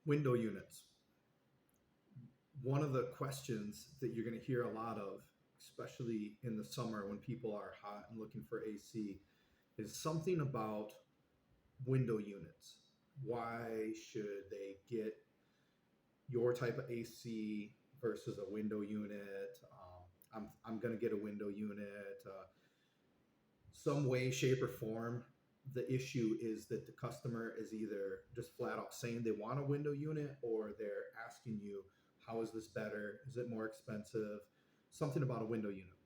Window units. One of the questions that you're going to hear a lot of, especially in the summer when people are hot and looking for AC, is something about window units. Why should they get your type of AC versus a window unit? I'm going to get a window unit. Some way, shape, or form. The issue is that the customer is either just flat out saying they want a window unit, or they're asking you, how is this better? Is it more expensive? Something about a window unit.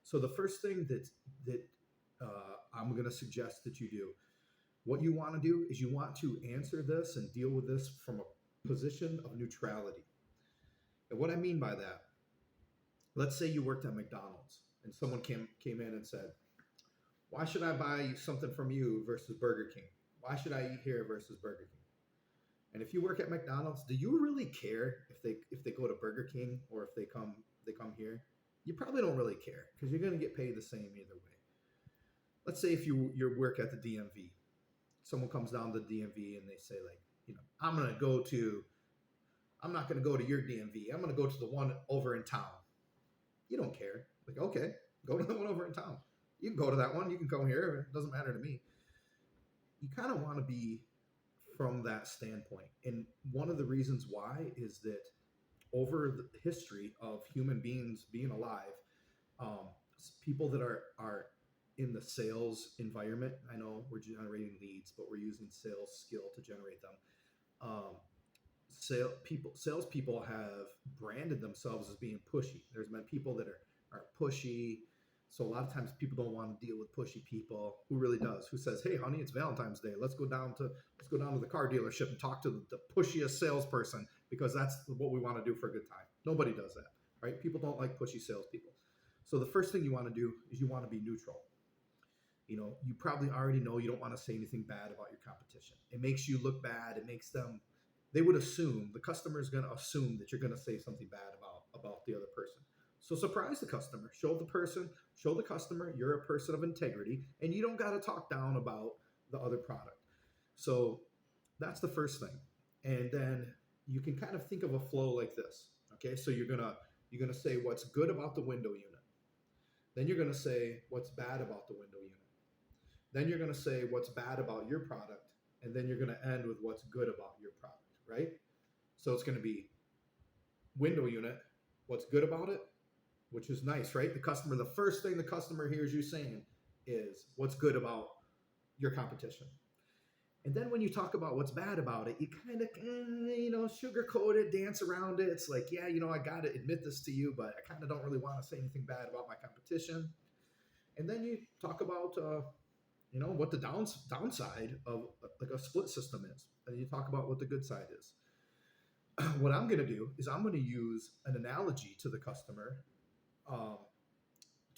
So the first thing that I'm going to suggest that you do, what you want to do is you want to answer this and deal with this from a position of neutrality. And what I mean by that, let's say you worked at McDonald's and someone came in and said, why should I buy something from you versus Burger King? Why should I eat here versus Burger King? And if you work at McDonald's, do you really care if they go to Burger King or if they come here? You probably don't really care because you're going to get paid the same either way. Let's say if you work at the DMV, someone comes down to the DMV and they say, like, I'm not going to go to your DMV. I'm going to go to the one over in town. You don't care. Like, okay, go to the one over in town. You can go to that one. You can come here. It doesn't matter to me. You kind of want to be from that standpoint. And one of the reasons why is that over the history of human beings being alive, people that are in the sales environment, I know we're generating leads, but we're using sales skill to generate them. Salespeople have branded themselves as being pushy. There's been people that are pushy. So a lot of times people don't want to deal with pushy people. Who really does? Who says, "Hey, honey, it's Valentine's Day. Let's go down to the car dealership and talk to the pushiest salesperson because that's what we want to do for a good time." Nobody does that, right? People don't like pushy salespeople. So the first thing you want to do is you want to be neutral. You probably already know you don't want to say anything bad about your competition. It makes you look bad. It makes them. They would assume, the customer is going to assume that you're going to say something bad about the other person. So surprise the customer. Show the customer you're a person of integrity, and you don't got to talk down about the other product. So that's the first thing. And then you can kind of think of a flow like this. Okay, so you're gonna say what's good about the window unit. Then you're gonna say what's bad about the window unit. Then you're gonna say what's bad about your product, and then you're gonna end with what's good about your product, right? So it's gonna be window unit, what's good about it, which is nice, right? The first thing the customer hears you saying is what's good about your competition. And then when you talk about what's bad about it, you kind of, sugarcoat it, dance around it. It's like, yeah, I got to admit this to you, but I kind of don't really want to say anything bad about my competition. And then you talk about, what the downside of like a split system is. And you talk about what the good side is. What I'm going to do is I'm going to use an analogy to the customer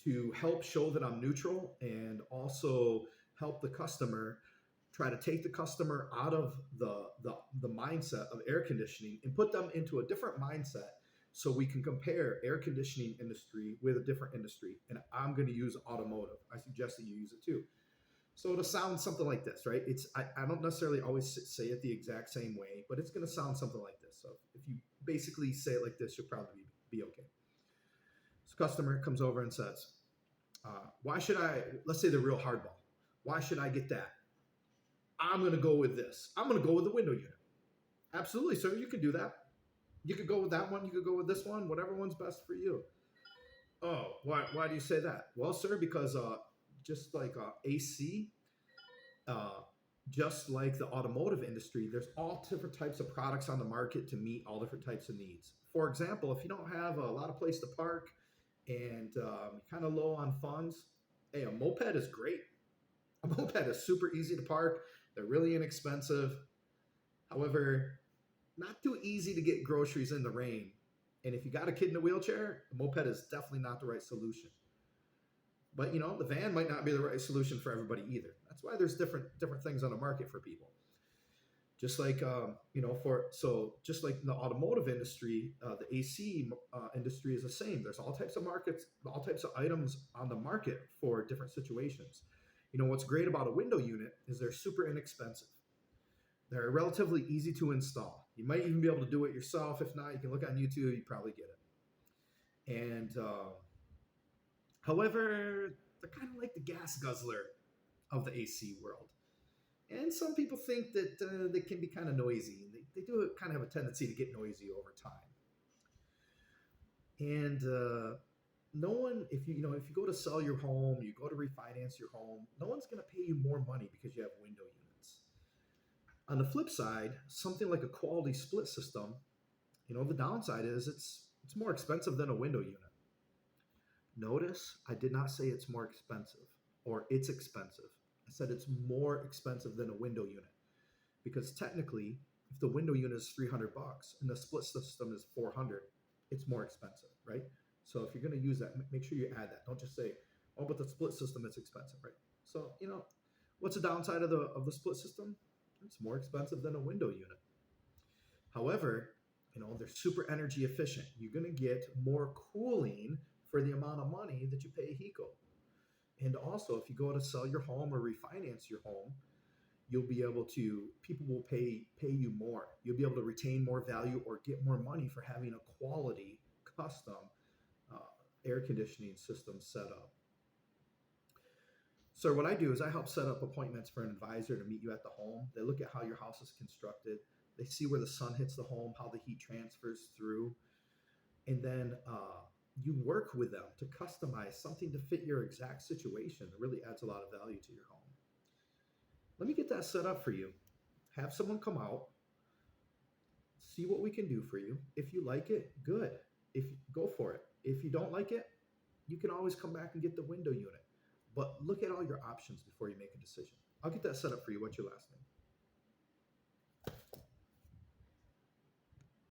to help show that I'm neutral and also help the customer, try to take the customer out of the mindset of air conditioning and put them into a different mindset so we can compare air conditioning industry with a different industry. And I'm going to use automotive. I suggest that you use it too. So it'll sound something like this, right? I don't necessarily always say it the exact same way, but it's going to sound something like this. So if you basically say it like this, you'll probably be okay. So customer comes over and says, why should let's say the real hardball. Why should I get that? I'm going to go with this. I'm going to go with the window unit. Absolutely, sir. You can do that. You could go with that one. You could go with this one. Whatever one's best for you. Oh, why do you say that? Well, sir, because just like AC, just like the automotive industry, there's all different types of products on the market to meet all different types of needs. For example, if you don't have a lot of place to park and you're kind of low on funds, hey, a moped is great. A moped is super easy to park. They're really inexpensive. However, not too easy to get groceries in the rain. And if you got a kid in a wheelchair, a moped is definitely not the right solution. But the van might not be the right solution for everybody either. That's why there's different things on the market for people. Just like just like in the automotive industry, the AC industry is the same. There's all types of markets, all types of items on the market for different situations. What's great about a window unit is they're super inexpensive. They're relatively easy to install. You might even be able to do it yourself. If not, you can look on YouTube. You probably get it. And however, they're kind of like the gas guzzler of the AC world. And some people think that they can be kind of noisy. They do kind of have a tendency to get noisy over time. And no one, if if you go to sell your home, you go to refinance your home, no one's going to pay you more money because you have window units. On the flip side, something like a quality split system, the downside is it's more expensive than a window unit. Notice I did not say it's more expensive or it's expensive. I said it's more expensive than a window unit because technically, if the window unit is $300 and the split system is 400, it's more expensive, right? So if you're going to use that, make sure you add that. Don't just say, "Oh, but the split system is expensive," right? So what's the downside of the split system? It's more expensive than a window unit. However, they're super energy efficient. You're going to get more cooling for the amount of money that you pay HECO. And also, if you go to sell your home or refinance your home, people will pay you more. You'll be able to retain more value or get more money for having a quality custom air conditioning system set up. So what I do is I help set up appointments for an advisor to meet you at the home. They look at how your house is constructed. They see where the sun hits the home, how the heat transfers through. And then you work with them to customize something to fit your exact situation. It really adds a lot of value to your home. Let me get that set up for you. Have someone come out, see what we can do for you. If you like it, good. Go for it. If you don't like it, you can always come back and get the window unit. But look at all your options before you make a decision. I'll get that set up for you. What's your last name?